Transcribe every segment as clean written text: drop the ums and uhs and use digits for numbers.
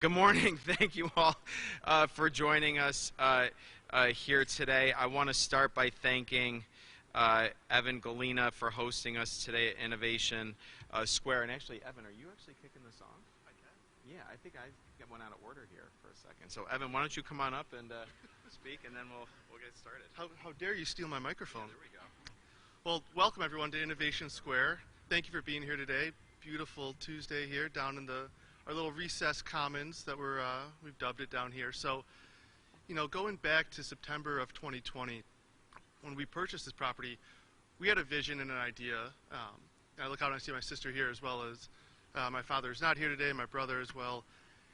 Good morning. Thank you all for joining us here today. I want to start by thanking Evan Galina for hosting us today at Innovation Square. And actually, Evan, are you actually kicking this off? I can. Yeah, I think I went out of order here for a second. So, Evan, why don't you come on up and speak, and then we'll get started. How dare you steal my microphone? Yeah, there we go. Well, welcome everyone to Innovation Square. Thank you for being here today. Beautiful Tuesday here down in our little recess commons that we've dubbed it down here. So, going back to September of 2020, when we purchased this property, we had a vision and an idea. And I look out and I see my sister here, as well as my father is not here today, my brother as well.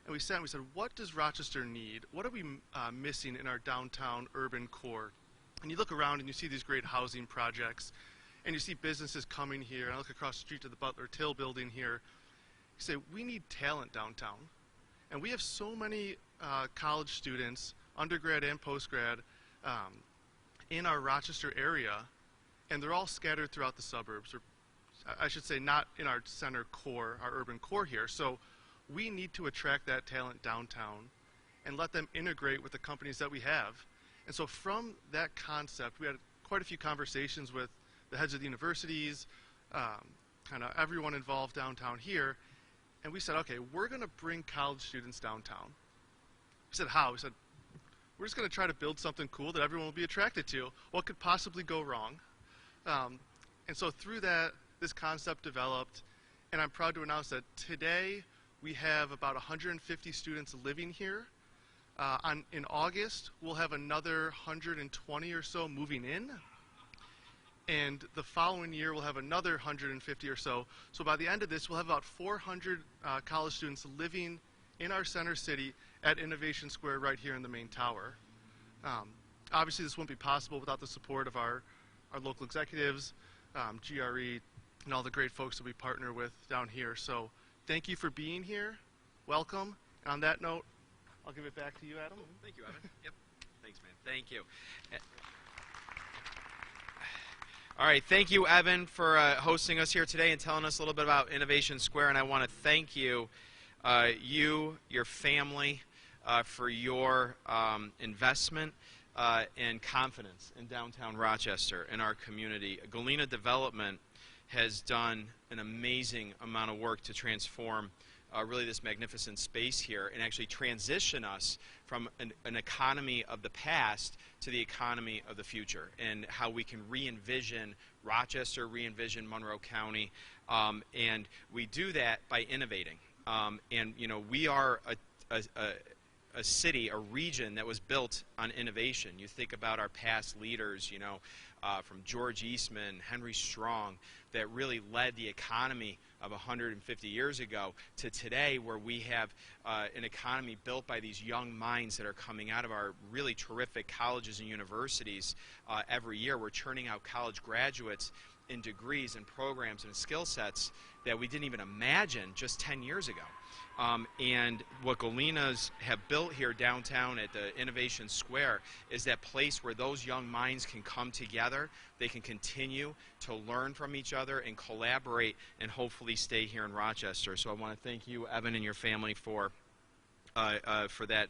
And we said, what does Rochester need? What are we missing in our downtown urban core? And you look around and you see these great housing projects, and you see businesses coming here. And I look across the street to the Butler Till building here. You say, we need talent downtown. And we have so many college students, undergrad and postgrad, in our Rochester area, and they're all scattered throughout the suburbs, or I should say not in our center core, our urban core here. So we need to attract that talent downtown and let them integrate with the companies that we have. And so from that concept, we had quite a few conversations with the heads of the universities, kind of everyone involved downtown here. And we said, okay, we're going to bring college students downtown. We said, how? We said, we're just going to try to build something cool that everyone will be attracted to. What could possibly go wrong? And so through that, this concept developed. And I'm proud to announce that today we have about 150 students living here. In August, we'll have another 120 or so moving in. And the following year, we'll have another 150 or so. So by the end of this, we'll have about 400 college students living in our center city at Innovation Square right here in the main tower. Obviously, this wouldn't be possible without the support of our local executives, GRE, and all the great folks that we partner with down here. So thank you for being here. Welcome. And on that note, I'll give it back to you, Adam. Thank you, Evan. Yep. Thanks, man. Thank you. All right, thank you, Evan, for hosting us here today and telling us a little bit about Innovation Square. And I want to thank you, your family, for your investment and confidence in downtown Rochester, in our community. Galina Development has done an amazing amount of work to transform really this magnificent space here and actually transition us from an economy of the past to the economy of the future, and how we can re-envision Rochester, re-envision Monroe County, and we do that by innovating. And we are a city, a region that was built on innovation. You think about our past leaders, from George Eastman, Henry Strong, that really led the economy of 150 years ago to today, where we have an economy built by these young minds that are coming out of our really terrific colleges and universities every year. We're churning out college graduates in degrees and programs and skill sets that we didn't even imagine just 10 years ago. And what Galinas have built here downtown at the Innovation Square is that place where those young minds can come together, they can continue to learn from each other and collaborate and hopefully stay here in Rochester. So I want to thank you, Evan, and your family for that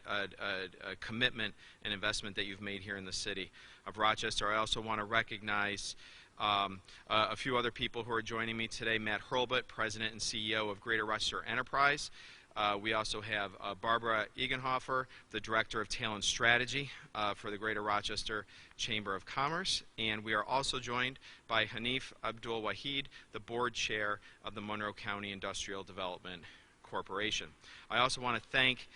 commitment and investment that you've made here in the city of Rochester. I also want to recognize a few other people who are joining me today. Matt Hurlbut, President and CEO of Greater Rochester Enterprise. We also have Barbara Edelhofer, the Director of Talent Strategy for the Greater Rochester Chamber of Commerce. And we are also joined by Hanif AbdaalWaheed, the Board Chair of the Monroe County Industrial Development Corporation. I also want to thank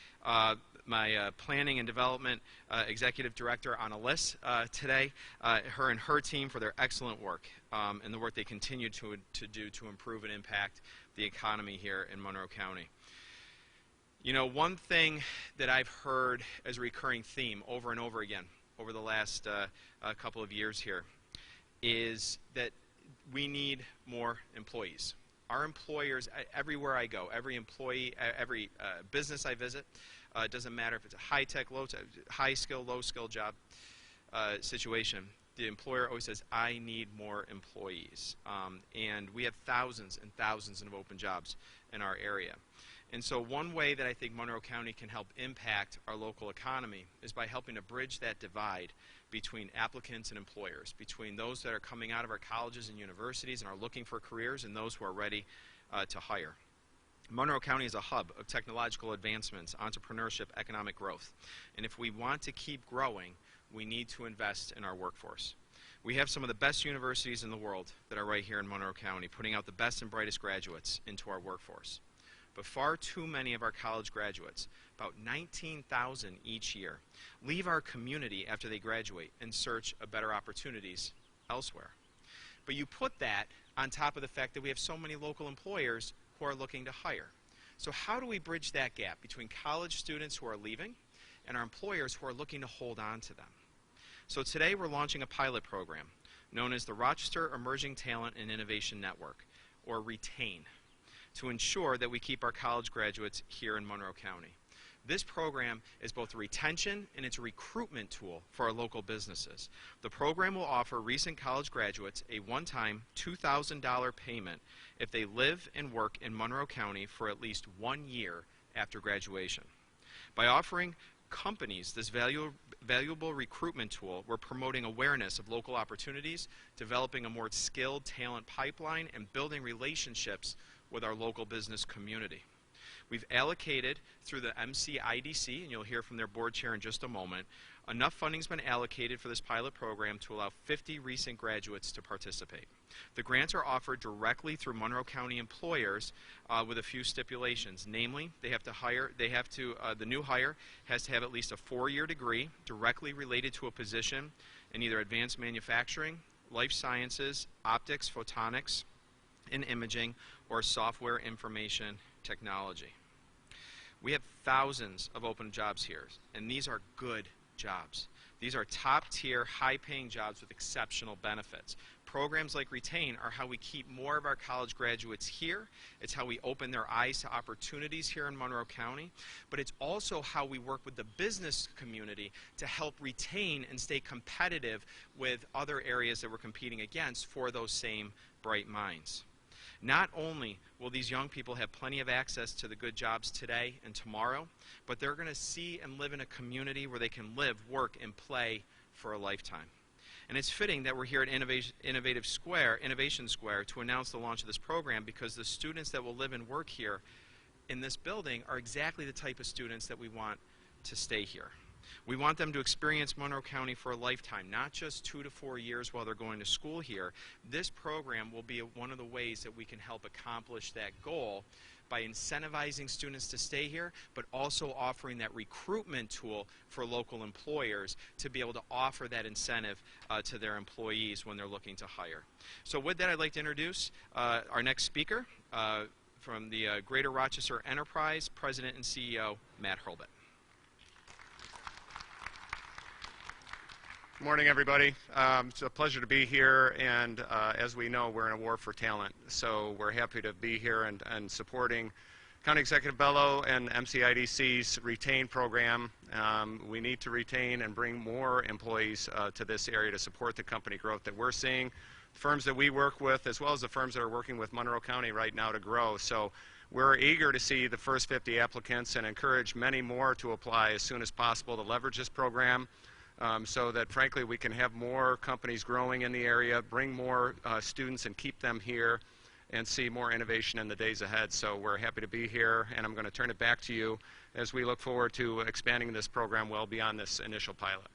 my Planning and Development Executive Director, Annalise, today, her and her team, for their excellent work and the work they continue to do to improve and impact the economy here in Monroe County. One thing that I've heard as a recurring theme over and over again over the last couple of years here is that we need more employees. Our employers, everywhere I go, every employee, every business I visit, it doesn't matter if it's a high-tech, high-skill, low-skill job situation, the employer always says, I need more employees. And we have thousands and thousands of open jobs in our area. And so one way that I think Monroe County can help impact our local economy is by helping to bridge that divide between applicants and employers, between those that are coming out of our colleges and universities and are looking for careers and those who are ready to hire. Monroe County is a hub of technological advancements, entrepreneurship, economic growth. And if we want to keep growing, we need to invest in our workforce. We have some of the best universities in the world that are right here in Monroe County, putting out the best and brightest graduates into our workforce. But far too many of our college graduates, about 19,000 each year, leave our community after they graduate in search of better opportunities elsewhere. But you put that on top of the fact that we have so many local employers who are looking to hire. So how do we bridge that gap between college students who are leaving and our employers who are looking to hold on to them? So today we're launching a pilot program known as the Rochester Emerging Talent and Innovation Network, or RETAIN, to ensure that we keep our college graduates here in Monroe County. This program is both a retention and it's a recruitment tool for our local businesses. The program will offer recent college graduates a one-time $2,000 payment if they live and work in Monroe County for at least 1 year after graduation. By offering companies this valuable recruitment tool, we're promoting awareness of local opportunities, developing a more skilled talent pipeline, and building relationships with our local business community. We've allocated through the MCIDC, and you'll hear from their board chair in just a moment, enough funding's been allocated for this pilot program to allow 50 recent graduates to participate. The grants are offered directly through Monroe County employers with a few stipulations. Namely, the new hire has to have at least a 4-year degree directly related to a position in either advanced manufacturing, life sciences, optics, photonics, and imaging, or software information technology. We have thousands of open jobs here, and these are good jobs. These are top-tier, high-paying jobs with exceptional benefits. Programs like RETAIN are how we keep more of our college graduates here. It's how we open their eyes to opportunities here in Monroe County. But it's also how we work with the business community to help retain and stay competitive with other areas that we're competing against for those same bright minds. Not only will these young people have plenty of access to the good jobs today and tomorrow, but they're going to see and live in a community where they can live, work, and play for a lifetime. And it's fitting that we're here at Innovation Square to announce the launch of this program, because the students that will live and work here in this building are exactly the type of students that we want to stay here. We want them to experience Monroe County for a lifetime, not just 2 to 4 years while they're going to school here. This program will be one of the ways that we can help accomplish that goal by incentivizing students to stay here, but also offering that recruitment tool for local employers to be able to offer that incentive to their employees when they're looking to hire. So with that, I'd like to introduce our next speaker from the Greater Rochester Enterprise, President and CEO, Matt Hurlbut. Good morning, everybody. It's a pleasure to be here, and as we know, we're in a war for talent. So we're happy to be here and supporting County Executive Bello and MCIDC's RETAIN program. We need to retain and bring more employees to this area to support the company growth that we're seeing, firms that we work with, as well as the firms that are working with Monroe County right now to grow. So we're eager to see the first 50 applicants and encourage many more to apply as soon as possible to leverage this program. So that, frankly, we can have more companies growing in the area, bring more students and keep them here, and see more innovation in the days ahead. So we're happy to be here, and I'm going to turn it back to you as we look forward to expanding this program well beyond this initial pilot.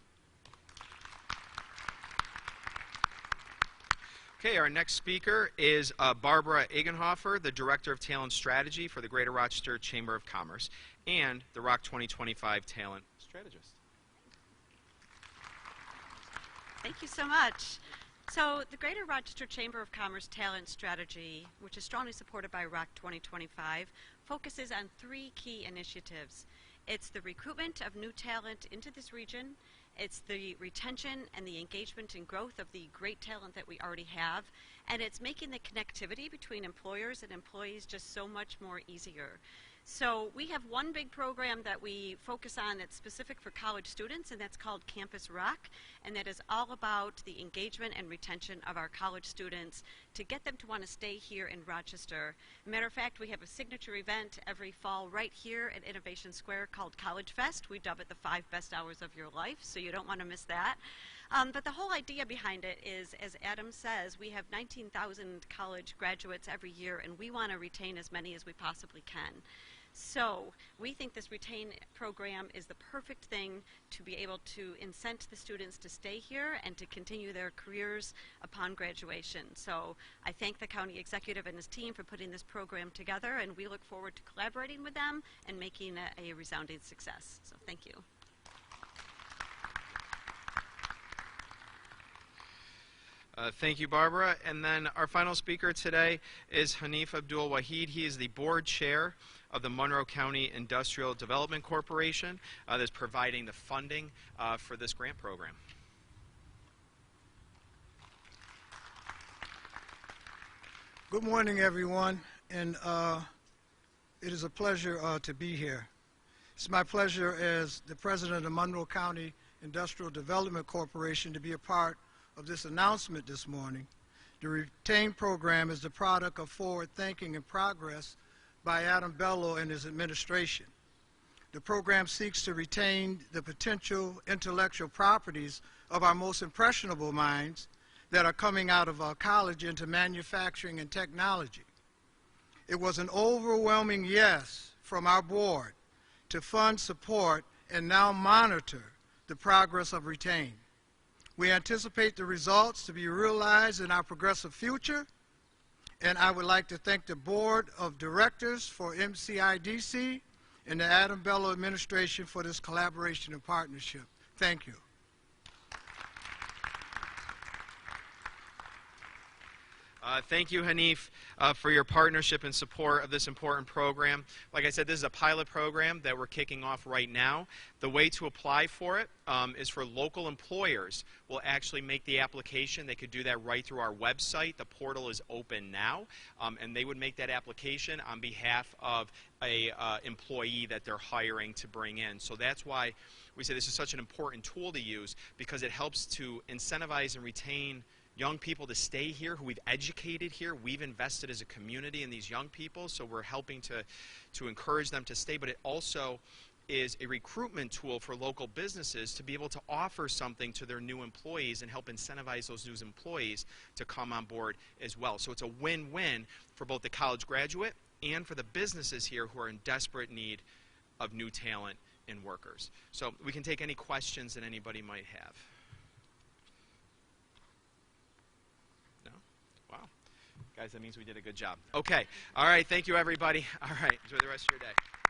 Okay, our next speaker is Barbara Edelhofer, the Director of Talent Strategy for the Greater Rochester Chamber of Commerce and the ROC 2025 Talent Strategist. Thank you so much. So the Greater Rochester Chamber of Commerce Talent Strategy, which is strongly supported by ROC 2025, focuses on 3 key initiatives. It's the recruitment of new talent into this region, it's the retention and the engagement and growth of the great talent that we already have, and it's making the connectivity between employers and employees just so much more easier. So we have one big program that we focus on that's specific for college students, and that's called Campus ROC, and that is all about the engagement and retention of our college students to get them to want to stay here in Rochester. Matter of fact, we have a signature event every fall right here at Innovation Square called College Fest. We dub it the 5 best hours of your life, so you don't want to miss that. But the whole idea behind it is, as Adam says, we have 19,000 college graduates every year, and we want to retain as many as we possibly can. So we think this retain program is the perfect thing to be able to incent the students to stay here and to continue their careers upon graduation. So I thank the county executive and his team for putting this program together, and we look forward to collaborating with them and making it a resounding success. So thank you. Thank you, Barbara. And then our final speaker today is Hanif AbdaalWaheed. He is the board chair of the Monroe County Industrial Development Corporation that's providing the funding for this grant program. Good morning, everyone, and it is a pleasure to be here. It's my pleasure as the president of the Monroe County Industrial Development Corporation to be a part of this announcement this morning. The Retain program is the product of forward thinking and progress by Bello and his administration. The program seeks to retain the potential intellectual properties of our most impressionable minds that are coming out of our college into manufacturing and technology. It was an overwhelming yes from our board to fund, support, and now monitor the progress of Retain. We anticipate the results to be realized in our progressive future, and I would like to thank the Board of Directors for MCIDC and the Bello administration for this collaboration and partnership. Thank you. Thank you, Hanif, for your partnership and support of this important program. Like I said, this is a pilot program that we're kicking off right now. The way to apply for it is for local employers. We'll actually make the application. They could do that right through our website. The portal is open now, and they would make that application on behalf of a employee that they're hiring to bring in. So that's why we say this is such an important tool to use, because it helps to incentivize and retain young people to stay here, who we've educated here. We've invested as a community in these young people, so we're helping to encourage them to stay. But it also is a recruitment tool for local businesses to be able to offer something to their new employees and help incentivize those new employees to come on board as well. So it's a win-win for both the college graduate and for the businesses here who are in desperate need of new talent and workers. So we can take any questions that anybody might have. Guys, that means we did a good job. Okay. All right. Thank you, everybody. All right. Enjoy the rest of your day.